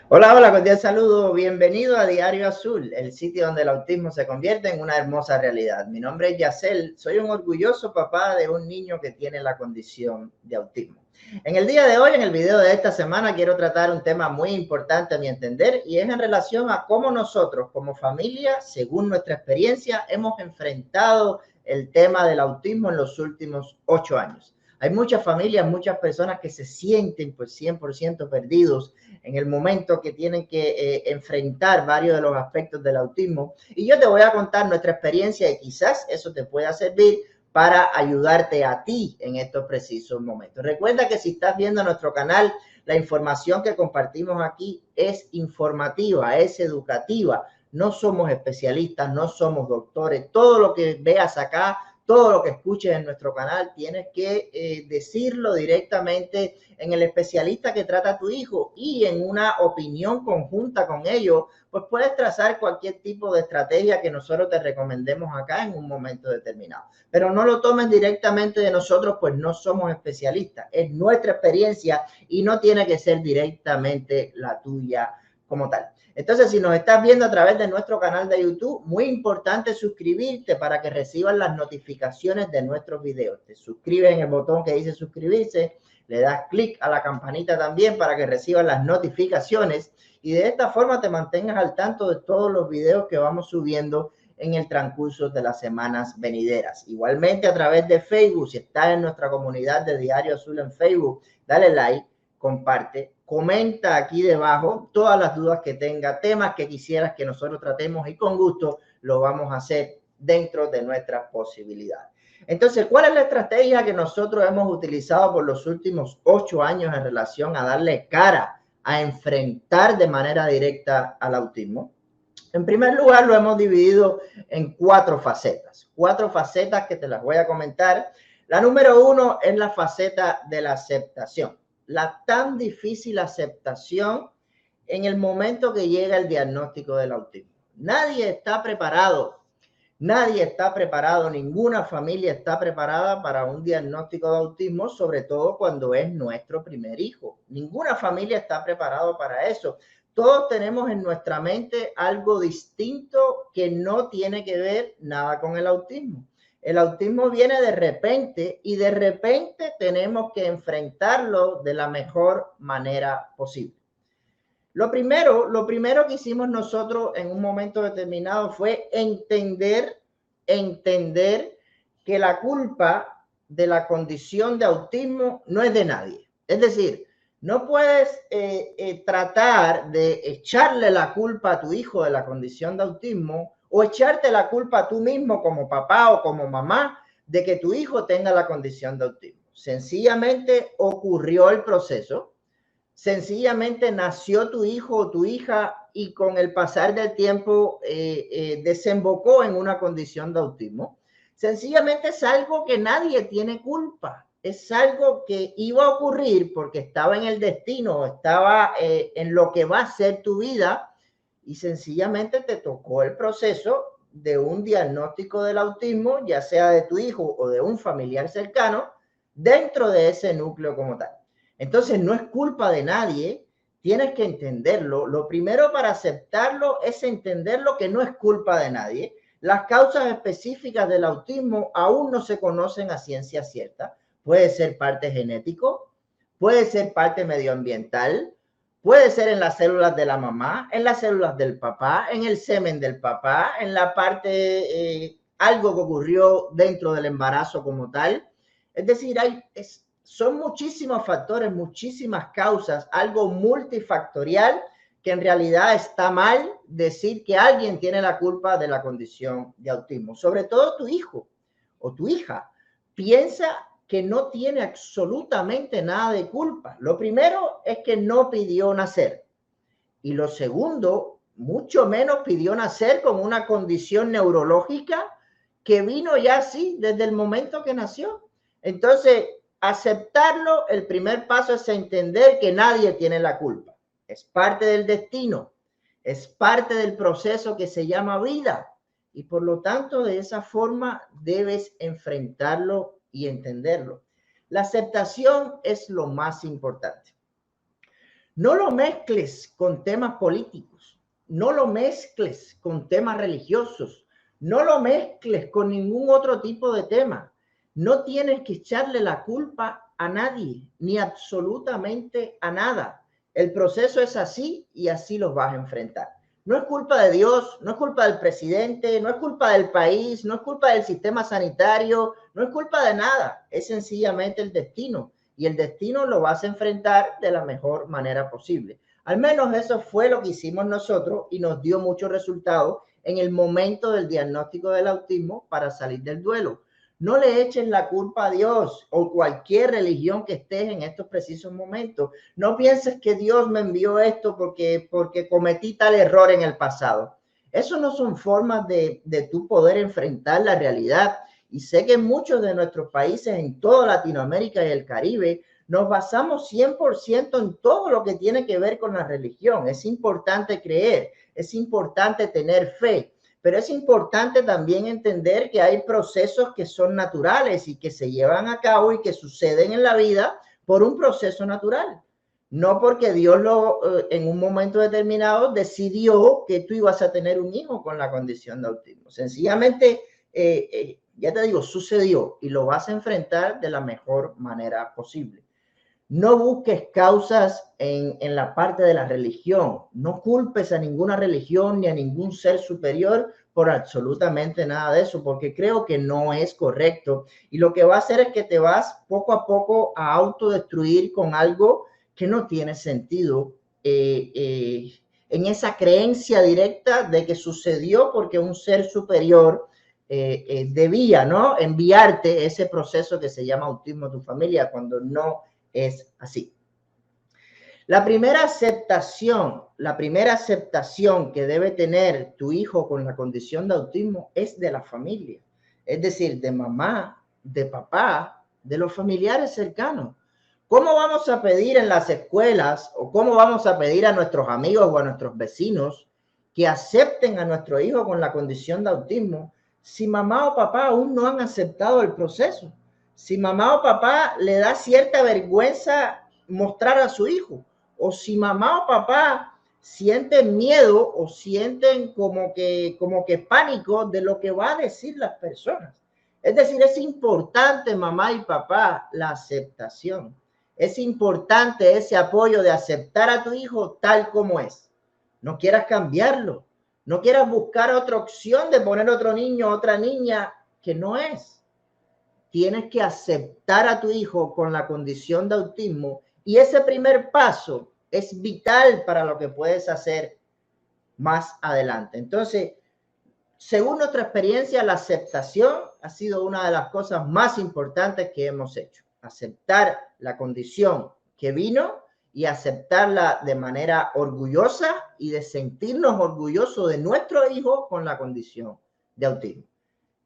Hola, hola, cordial saludo. Bienvenido a Diario Azul, el sitio donde el autismo se convierte en una hermosa realidad. Mi nombre es Yacel, soy un orgulloso papá de un niño que tiene la condición de autismo. En el día de hoy, en el video de esta semana, quiero tratar un tema muy importante a mi entender y es en relación a cómo nosotros como familia, según nuestra experiencia, hemos enfrentado el tema del autismo en los últimos 8 años. Hay muchas familias, muchas personas que se sienten pues 100% perdidos en el momento que tienen que enfrentar varios de los aspectos del autismo. Y yo te voy a contar nuestra experiencia y quizás eso te pueda servir para ayudarte a ti en estos precisos momentos. Recuerda que si estás viendo nuestro canal, la información que compartimos aquí es informativa, es educativa. No somos especialistas, no somos doctores. Todo lo que veas acá, todo lo que escuches en nuestro canal, tienes que decirlo directamente en el especialista que trata a tu hijo y en una opinión conjunta con ellos, pues puedes trazar cualquier tipo de estrategia que nosotros te recomendemos acá en un momento determinado. Pero no lo tomen directamente de nosotros, pues no somos especialistas. Es nuestra experiencia y no tiene que ser directamente la tuya como tal. Entonces, si nos estás viendo a través de nuestro canal de YouTube, muy importante suscribirte para que recibas las notificaciones de nuestros videos. Te suscribes en el botón que dice suscribirse, le das clic a la campanita también para que recibas las notificaciones y de esta forma te mantengas al tanto de todos los videos que vamos subiendo en el transcurso de las semanas venideras. Igualmente a través de Facebook, si estás en nuestra comunidad de Diario Azul en Facebook, dale like, comparte, comenta aquí debajo todas las dudas que tenga, temas que quisieras que nosotros tratemos y con gusto lo vamos a hacer dentro de nuestras posibilidades. Entonces, ¿cuál es la estrategia que nosotros hemos utilizado por los últimos 8 años en relación a darle cara, a enfrentar de manera directa al autismo? En primer lugar, lo hemos dividido en 4 facetas que te las voy a comentar. La número 1 es la faceta de la aceptación, la tan difícil aceptación en el momento que llega el diagnóstico del autismo. Nadie está preparado, ninguna familia está preparada para un diagnóstico de autismo, sobre todo cuando es nuestro primer hijo. Ninguna familia está preparada para eso. Todos tenemos en nuestra mente algo distinto que no tiene que ver nada con el autismo. El autismo viene de repente y de repente tenemos que enfrentarlo de la mejor manera posible. Lo primero que hicimos nosotros en un momento determinado fue entender que la culpa de la condición de autismo no es de nadie. Es decir, no puedes tratar de echarle la culpa a tu hijo de la condición de autismo o echarte la culpa tú mismo como papá o como mamá de que tu hijo tenga la condición de autismo. Sencillamente ocurrió el proceso. Sencillamente nació tu hijo o tu hija y con el pasar del tiempo desembocó en una condición de autismo. Sencillamente es algo que nadie tiene culpa. Es algo que iba a ocurrir porque estaba en el destino, estaba en lo que va a ser tu vida y sencillamente te tocó el proceso de un diagnóstico del autismo, ya sea de tu hijo o de un familiar cercano, dentro de ese núcleo como tal. Entonces no es culpa de nadie, tienes que entenderlo. Lo primero para aceptarlo es entenderlo que no es culpa de nadie. Las causas específicas del autismo aún no se conocen a ciencia cierta. Puede ser parte genético, puede ser parte medioambiental, puede ser en las células de la mamá, en las células del papá, en el semen del papá, en la parte, algo que ocurrió dentro del embarazo como tal. Es decir, son muchísimos factores, muchísimas causas, algo multifactorial que en realidad está mal decir que alguien tiene la culpa de la condición de autismo. Sobre todo tu hijo o tu hija piensa que no tiene absolutamente nada de culpa. Lo primero es que no pidió nacer. Y lo segundo, mucho menos pidió nacer con una condición neurológica que vino ya así desde el momento que nació. Entonces, aceptarlo, el primer paso es entender que nadie tiene la culpa. Es parte del destino, es parte del proceso que se llama vida. Y por lo tanto, de esa forma debes enfrentarlo y entenderlo. La aceptación es lo más importante. No lo mezcles con temas políticos, no lo mezcles con temas religiosos, no lo mezcles con ningún otro tipo de tema. No tienes que echarle la culpa a nadie, ni absolutamente a nada. El proceso es así y así los vas a enfrentar. No es culpa de Dios, no es culpa del presidente, no es culpa del país, no es culpa del sistema sanitario, no es culpa de nada. Es sencillamente el destino. Y el destino lo vas a enfrentar de la mejor manera posible. Al menos eso fue lo que hicimos nosotros y nos dio muchos resultados en el momento del diagnóstico del autismo para salir del duelo. No le echen la culpa a Dios o cualquier religión que estés en estos precisos momentos. No pienses que Dios me envió esto porque cometí tal error en el pasado. Eso no son formas de tú poder enfrentar la realidad. Y sé que muchos de nuestros países en toda Latinoamérica y el Caribe nos basamos 100% en todo lo que tiene que ver con la religión. Es importante creer, es importante tener fe, pero es importante también entender que hay procesos que son naturales y que se llevan a cabo y que suceden en la vida por un proceso natural. No porque Dios en un momento determinado decidió que tú ibas a tener un hijo con la condición de autismo. Sencillamente, ya te digo, sucedió y lo vas a enfrentar de la mejor manera posible. No busques causas en la parte de la religión. No culpes a ninguna religión ni a ningún ser superior por absolutamente nada de eso, porque creo que no es correcto. Y lo que va a hacer es que te vas poco a poco a autodestruir con algo que no tiene sentido. En esa creencia directa de que sucedió porque un ser superior debía, ¿no?, enviarte ese proceso que se llama autismo a tu familia, cuando no es así. La primera aceptación que debe tener tu hijo con la condición de autismo es de la familia, es decir, de mamá, de papá, de los familiares cercanos. ¿Cómo vamos a pedir en las escuelas o cómo vamos a pedir a nuestros amigos o a nuestros vecinos que acepten a nuestro hijo con la condición de autismo si mamá o papá aún no han aceptado el proceso? Si mamá o papá le da cierta vergüenza mostrar a su hijo, o si mamá o papá sienten miedo o sienten como que pánico de lo que va a decir las personas. Es decir, es importante, mamá y papá, la aceptación. Es importante ese apoyo de aceptar a tu hijo tal como es. No quieras cambiarlo. No quieras buscar otra opción de poner otro niño o otra niña que no es. Tienes que aceptar a tu hijo con la condición de autismo y ese primer paso es vital para lo que puedes hacer más adelante. Entonces, según nuestra experiencia, la aceptación ha sido una de las cosas más importantes que hemos hecho. Aceptar la condición que vino y aceptarla de manera orgullosa y de sentirnos orgullosos de nuestro hijo con la condición de autismo.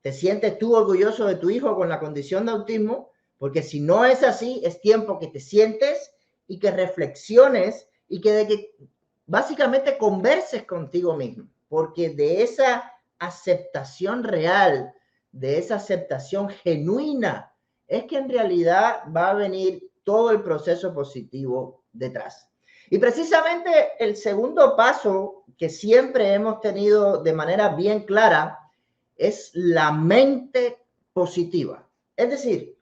¿Te sientes tú orgulloso de tu hijo con la condición de autismo? Porque si no es así, es tiempo que te sientes y que reflexiones y que básicamente converses contigo mismo. Porque de esa aceptación real, de esa aceptación genuina, es que en realidad va a venir todo el proceso positivo detrás. Y precisamente el segundo paso que siempre hemos tenido de manera bien clara es la mente positiva. Es decir,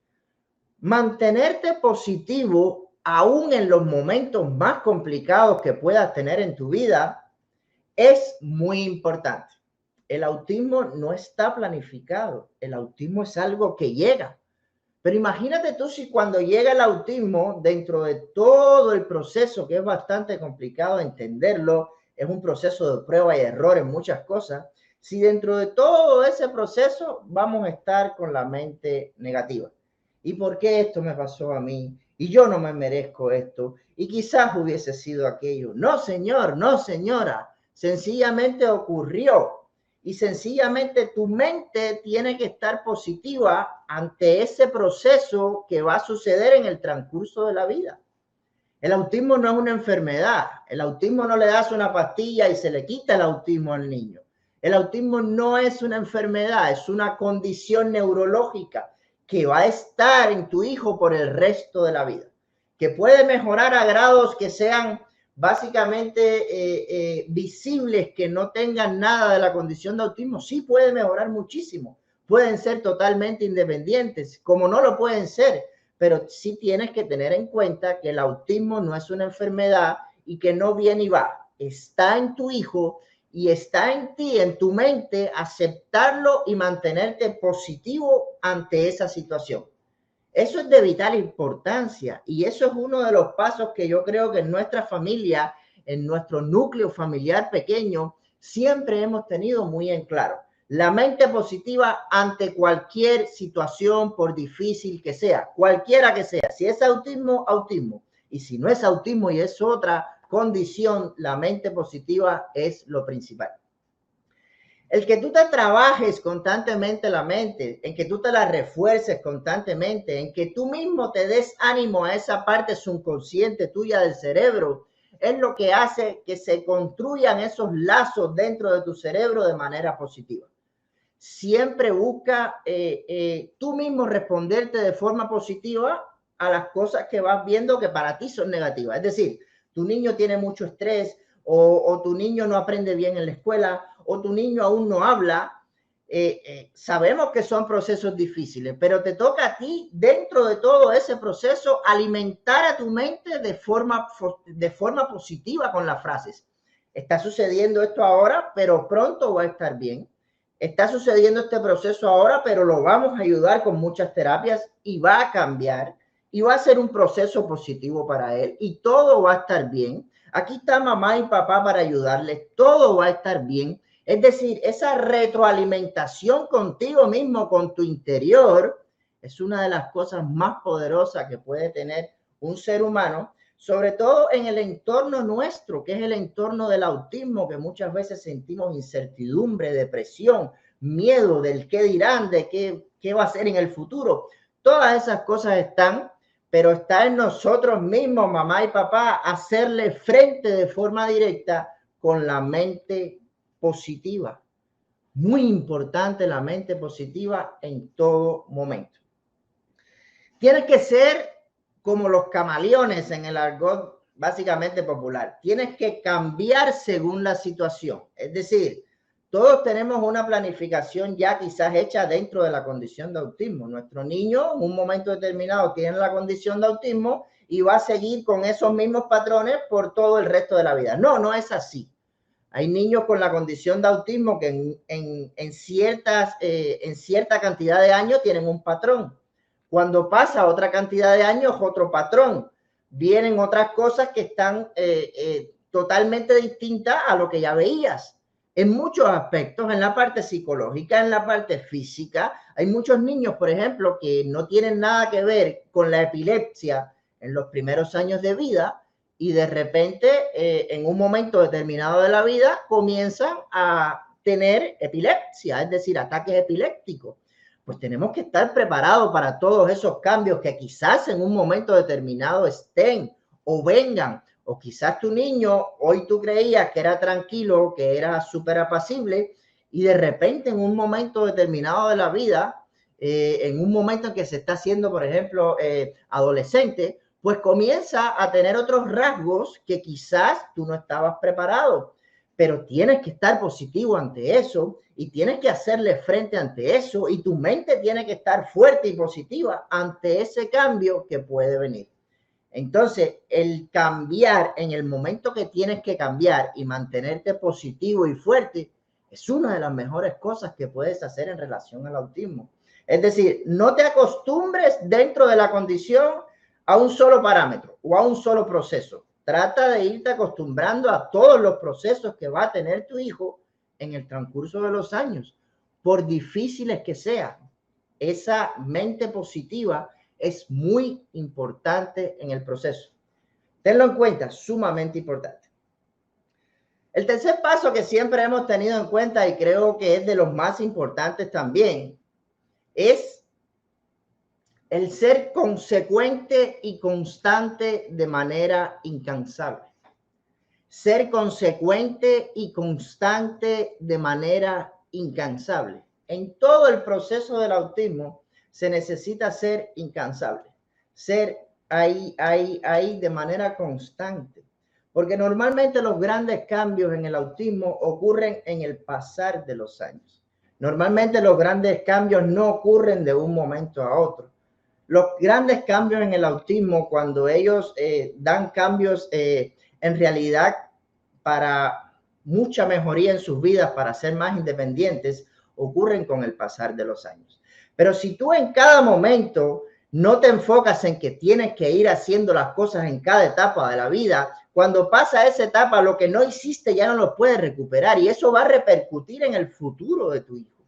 mantenerte positivo aún en los momentos más complicados que puedas tener en tu vida es muy importante. El autismo no está planificado. El autismo es algo que llega. Pero imagínate tú si cuando llega el autismo, dentro de todo el proceso, que es bastante complicado entenderlo, es un proceso de prueba y error en muchas cosas, si dentro de todo ese proceso vamos a estar con la mente negativa. ¿Y por qué esto me pasó a mí? Y yo no me merezco esto. Y quizás hubiese sido aquello. No, señor, no, señora. Sencillamente ocurrió. Y sencillamente tu mente tiene que estar positiva ante ese proceso que va a suceder en el transcurso de la vida. El autismo no es una enfermedad. El autismo no le das una pastilla y se le quita el autismo al niño. El autismo no es una enfermedad, es una condición neurológica que va a estar en tu hijo por el resto de la vida, que puede mejorar a grados que sean básicamente visibles que no tengan nada de la condición de autismo, sí puede mejorar muchísimo. Pueden ser totalmente independientes, como no lo pueden ser, pero sí tienes que tener en cuenta que el autismo no es una enfermedad y que no viene y va. Está en tu hijo y está en ti, en tu mente, aceptarlo y mantenerte positivo ante esa situación. Eso es de vital importancia y eso es uno de los pasos que yo creo que en nuestra familia, en nuestro núcleo familiar pequeño, siempre hemos tenido muy en claro. La mente positiva ante cualquier situación, por difícil que sea, cualquiera que sea. Si es autismo, autismo. Y si no es autismo y es otra condición, la mente positiva es lo principal. El que tú te trabajes constantemente la mente, en que tú te la refuerces constantemente, en que tú mismo te des ánimo a esa parte subconsciente tuya del cerebro, es lo que hace que se construyan esos lazos dentro de tu cerebro de manera positiva. Siempre busca tú mismo responderte de forma positiva a las cosas que vas viendo que para ti son negativas. Es decir, tu niño tiene mucho estrés o tu niño no aprende bien en la escuela o tu niño aún no habla. Sabemos que son procesos difíciles, pero te toca a ti, dentro de todo ese proceso, alimentar a tu mente de forma positiva con las frases. Está sucediendo esto ahora, pero pronto va a estar bien. Está sucediendo este proceso ahora, pero lo vamos a ayudar con muchas terapias y va a cambiar y va a ser un proceso positivo para él y todo va a estar bien. Aquí está mamá y papá para ayudarles, todo va a estar bien. Es decir, esa retroalimentación contigo mismo, con tu interior, es una de las cosas más poderosas que puede tener un ser humano, sobre todo en el entorno nuestro, que es el entorno del autismo, que muchas veces sentimos incertidumbre, depresión, miedo del qué dirán, de qué va a ser en el futuro. Todas esas cosas están, pero está en nosotros mismos, mamá y papá, hacerle frente de forma directa con la mente positiva. Muy importante la mente positiva en todo momento. Tienes que ser como los camaleones en el argot básicamente popular. Tienes que cambiar según la situación. Es decir, todos tenemos una planificación ya quizás hecha dentro de la condición de autismo. Nuestro niño en un momento determinado tiene la condición de autismo y va a seguir con esos mismos patrones por todo el resto de la vida. No, no es así. Hay niños con la condición de autismo que en cierta cantidad de años tienen un patrón. Cuando pasa otra cantidad de años, otro patrón. Vienen otras cosas que están totalmente distintas a lo que ya veías. En muchos aspectos, en la parte psicológica, en la parte física, hay muchos niños, por ejemplo, que no tienen nada que ver con la epilepsia en los primeros años de vida y de repente, en un momento determinado de la vida, comienzan a tener epilepsia, es decir, ataques epilépticos. Pues tenemos que estar preparados para todos esos cambios que quizás en un momento determinado estén o vengan. O quizás tu niño, hoy tú creías que era tranquilo, que era súper apacible, y de repente en un momento determinado de la vida, en un momento en que se está haciendo, por ejemplo, adolescente, pues comienza a tener otros rasgos que quizás tú no estabas preparado. Pero tienes que estar positivo ante eso y tienes que hacerle frente ante eso y tu mente tiene que estar fuerte y positiva ante ese cambio que puede venir. Entonces, el cambiar en el momento que tienes que cambiar y mantenerte positivo y fuerte es una de las mejores cosas que puedes hacer en relación al autismo. Es decir, no te acostumbres dentro de la condición a un solo parámetro o a un solo proceso. Trata de irte acostumbrando a todos los procesos que va a tener tu hijo en el transcurso de los años, por difíciles que sean. Esa mente positiva es muy importante en el proceso. Tenlo en cuenta, sumamente importante. El tercer paso que siempre hemos tenido en cuenta y creo que es de los más importantes también es el ser consecuente y constante de manera incansable. Ser consecuente y constante de manera incansable. En todo el proceso del autismo se necesita ser incansable, ser ahí de manera constante. Porque normalmente los grandes cambios en el autismo ocurren en el pasar de los años. Normalmente los grandes cambios no ocurren de un momento a otro. Los grandes cambios en el autismo, cuando ellos dan cambios en realidad para mucha mejoría en sus vidas, para ser más independientes, ocurren con el pasar de los años. Pero si tú en cada momento no te enfocas en que tienes que ir haciendo las cosas en cada etapa de la vida, cuando pasa esa etapa, lo que no hiciste ya no lo puedes recuperar y eso va a repercutir en el futuro de tu hijo.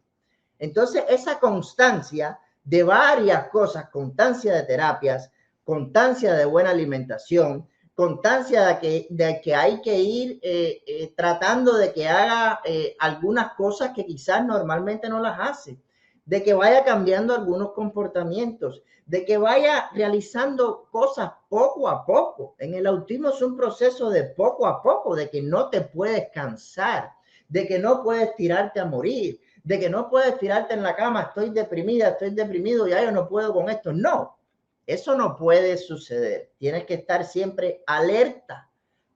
Entonces, esa constancia de varias cosas, constancia de terapias, constancia de buena alimentación, constancia de que hay que ir tratando de que haga algunas cosas que quizás normalmente no las hace, de que vaya cambiando algunos comportamientos, de que vaya realizando cosas poco a poco. En el autismo es un proceso de poco a poco, de que no te puedes cansar, de que no puedes tirarte a morir, de que no puedes tirarte en la cama, estoy deprimida, estoy deprimido, ya yo no puedo con esto. No, eso no puede suceder. Tienes que estar siempre alerta,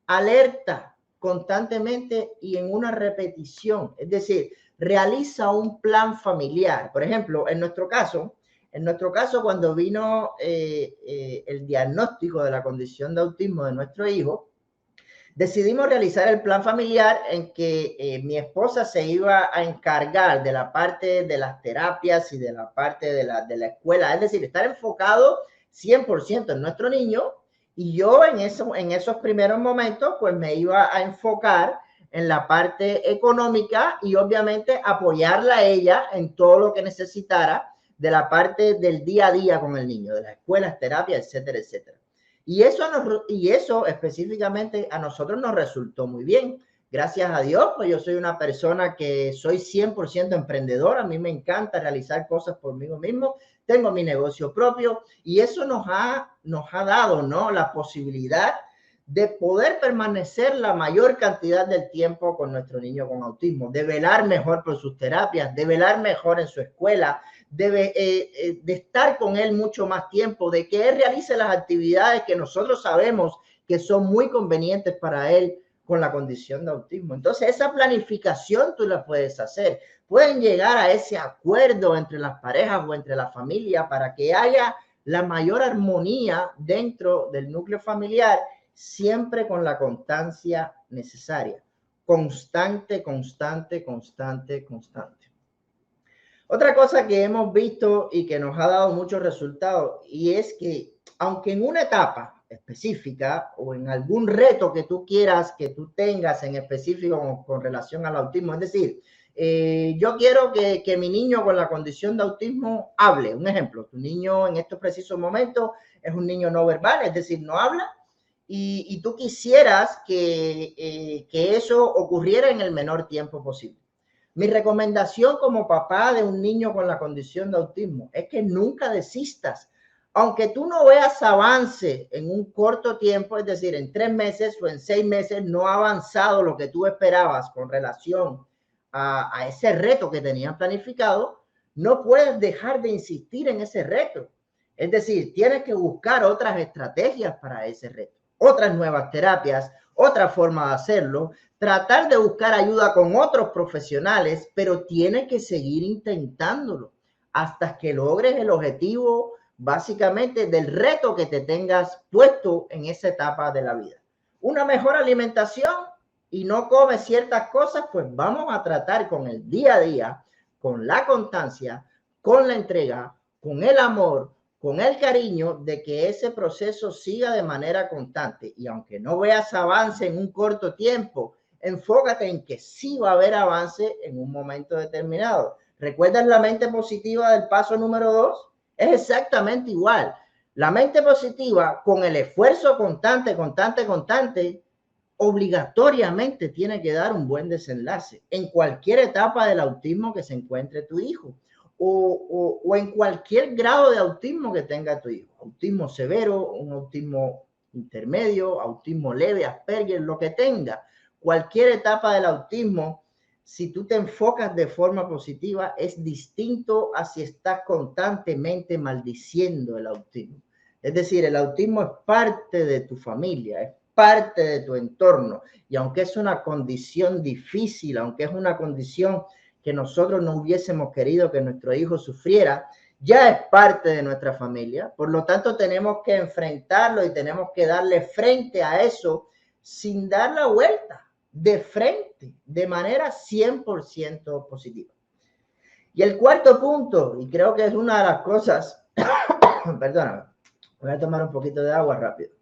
alerta constantemente y en una repetición. Es decir, realiza un plan familiar. Por ejemplo, en nuestro caso, cuando vino el diagnóstico de la condición de autismo de nuestro hijo, decidimos realizar el plan familiar en que mi esposa se iba a encargar de la parte de las terapias y de la parte de la escuela, es decir, estar enfocado 100% en nuestro niño, y yo en esos primeros momentos pues me iba a enfocar en la parte económica y obviamente apoyarla a ella en todo lo que necesitara de la parte del día a día con el niño, de las escuelas, terapias, etcétera, etcétera. Y eso específicamente a nosotros nos resultó muy bien. Gracias a Dios, pues yo soy una persona que soy 100% emprendedora. A mí me encanta realizar cosas por mí mismo. Tengo mi negocio propio y eso nos ha dado, ¿no?, la posibilidad de poder permanecer la mayor cantidad del tiempo con nuestro niño con autismo, de velar mejor por sus terapias, de velar mejor en su escuela, de estar con él mucho más tiempo, de que él realice las actividades que nosotros sabemos que son muy convenientes para él con la condición de autismo. Entonces, esa planificación tú la puedes hacer. Pueden llegar a ese acuerdo entre las parejas o entre la familia para que haya la mayor armonía dentro del núcleo familiar, siempre con la constancia necesaria. Constante, constante, constante, constante. Otra cosa que hemos visto y que nos ha dado muchos resultados, y es que aunque en una etapa específica o en algún reto que tú quieras, que tú tengas en específico con relación al autismo, es decir, yo quiero que mi niño con la condición de autismo hable. Un ejemplo, tu niño en estos precisos momentos es un niño no verbal, es decir, no habla, y tú quisieras que eso ocurriera en el menor tiempo posible. Mi recomendación como papá de un niño con la condición de autismo es que nunca desistas. Aunque tú no veas avance en un corto tiempo, es decir, en 3 meses o en 6 meses, no ha avanzado lo que tú esperabas con relación a ese reto que tenías planificado, no puedes dejar de insistir en ese reto. Es decir, tienes que buscar otras estrategias para ese reto, otras nuevas terapias, otra forma de hacerlo, tratar de buscar ayuda con otros profesionales, pero tienes que seguir intentándolo hasta que logres el objetivo básicamente del reto que te tengas puesto en esa etapa de la vida. Una mejor alimentación y no comes ciertas cosas, pues vamos a tratar con el día a día, con la constancia, con la entrega, con el amor, con el cariño de que ese proceso siga de manera constante. Y aunque no veas avance en un corto tiempo, enfócate en que sí va a haber avance en un momento determinado. ¿Recuerdas la mente positiva del paso número 2? Es exactamente igual. La mente positiva, con el esfuerzo constante, obligatoriamente tiene que dar un buen desenlace en cualquier etapa del autismo que se encuentre tu hijo o en cualquier grado de autismo que tenga tu hijo. Autismo severo, un autismo intermedio, autismo leve, Asperger, lo que tenga. Cualquier etapa del autismo, si tú te enfocas de forma positiva, es distinto a si estás constantemente maldiciendo el autismo. Es decir, el autismo es parte de tu familia, es parte de tu entorno. Y aunque es una condición difícil, aunque es una condición que nosotros no hubiésemos querido que nuestro hijo sufriera, ya es parte de nuestra familia. Por lo tanto, tenemos que enfrentarlo y tenemos que darle frente a eso sin dar la vuelta, de frente, de manera 100% positiva. Y el cuarto punto, y creo que es una de las cosas, perdóname, voy a tomar un poquito de agua rápido.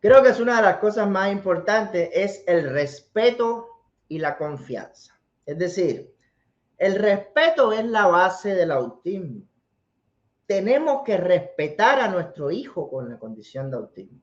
Creo que es una de las cosas más importantes, es el respeto y la confianza. Es decir, el respeto es la base del autismo. Tenemos que respetar a nuestro hijo con la condición de autismo.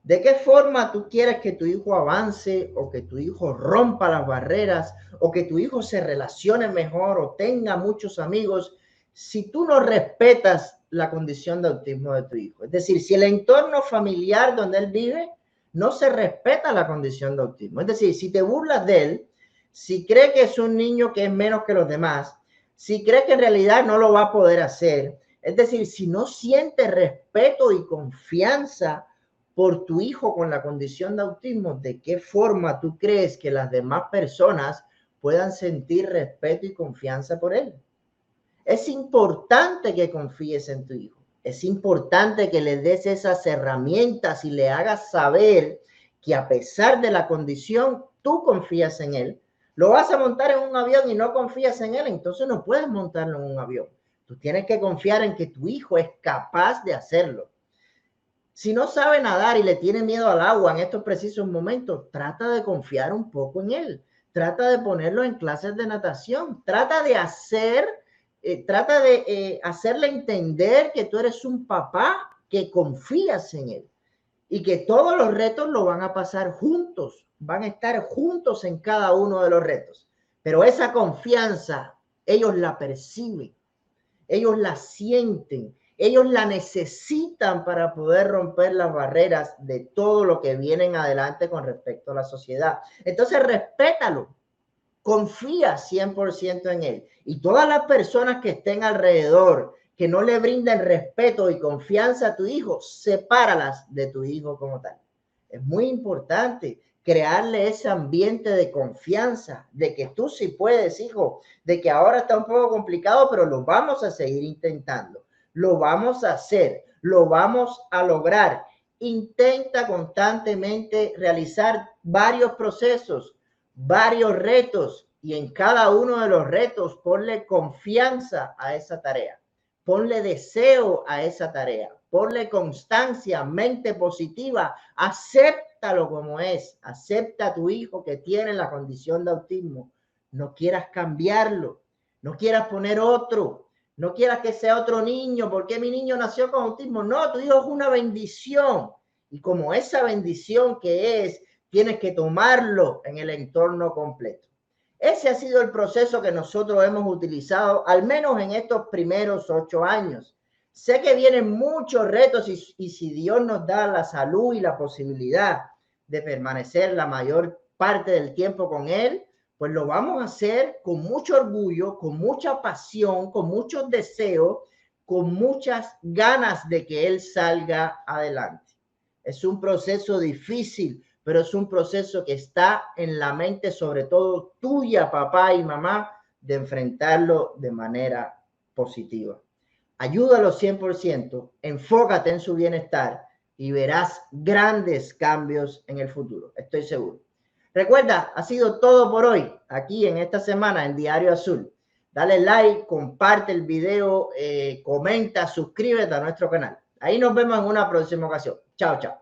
¿De qué forma tú quieres que tu hijo avance o que tu hijo rompa las barreras o que tu hijo se relacione mejor o tenga muchos amigos si tú no respetas la condición de autismo de tu hijo? Es decir, si el entorno familiar donde él vive no se respeta la condición de autismo. Es decir, si te burlas de él, si crees que es un niño que es menos que los demás, si crees que en realidad no lo va a poder hacer, es decir, si no sientes respeto y confianza por tu hijo con la condición de autismo, ¿de qué forma tú crees que las demás personas puedan sentir respeto y confianza por él? Es importante que confíes en tu hijo. Es importante que le des esas herramientas y le hagas saber que a pesar de la condición, tú confías en él. Lo vas a montar en un avión y no confías en él, entonces no puedes montarlo en un avión. Tú tienes que confiar en que tu hijo es capaz de hacerlo. Si no sabe nadar y le tiene miedo al agua en estos precisos momentos, trata de confiar un poco en él. Trata de ponerlo en clases de natación. Trata de hacerle entender que tú eres un papá que confías en él y que todos los retos lo van a pasar juntos. Van a estar juntos en cada uno de los retos. Pero esa confianza, ellos la perciben. Ellos la sienten, ellos la necesitan para poder romper las barreras de todo lo que vienen adelante con respecto a la sociedad. Entonces, respétalo, confía 100% en él. Y todas las personas que estén alrededor, que no le brinden respeto y confianza a tu hijo, sepáralas de tu hijo como tal. Es muy importante crearle ese ambiente de confianza, de que tú sí puedes, hijo, de que ahora está un poco complicado, pero lo vamos a seguir intentando, lo vamos a hacer, lo vamos a lograr. Intenta constantemente realizar varios procesos, varios retos, y en cada uno de los retos ponle confianza a esa tarea, ponle deseo a esa tarea, ponle constancia, mente positiva, acéptalo como es, acepta a tu hijo que tiene la condición de autismo, no quieras cambiarlo, no quieras poner otro, no quieras que sea otro niño, porque mi niño nació con autismo, no, tu hijo es una bendición, y como esa bendición que es, tienes que tomarlo en el entorno completo. Ese ha sido el proceso que nosotros hemos utilizado, al menos en estos primeros 8 años. Sé que vienen muchos retos y si Dios nos da la salud y la posibilidad de permanecer la mayor parte del tiempo con Él, pues lo vamos a hacer con mucho orgullo, con mucha pasión, con muchos deseos, con muchas ganas de que Él salga adelante. Es un proceso difícil, pero es un proceso que está en la mente, sobre todo tuya, papá y mamá, de enfrentarlo de manera positiva. Ayúdalo 100%, enfócate en su bienestar y verás grandes cambios en el futuro, estoy seguro. Recuerda, ha sido todo por hoy, aquí en esta semana en Diario Azul. Dale like, comparte el video, comenta, suscríbete a nuestro canal. Ahí nos vemos en una próxima ocasión. Chao, chao.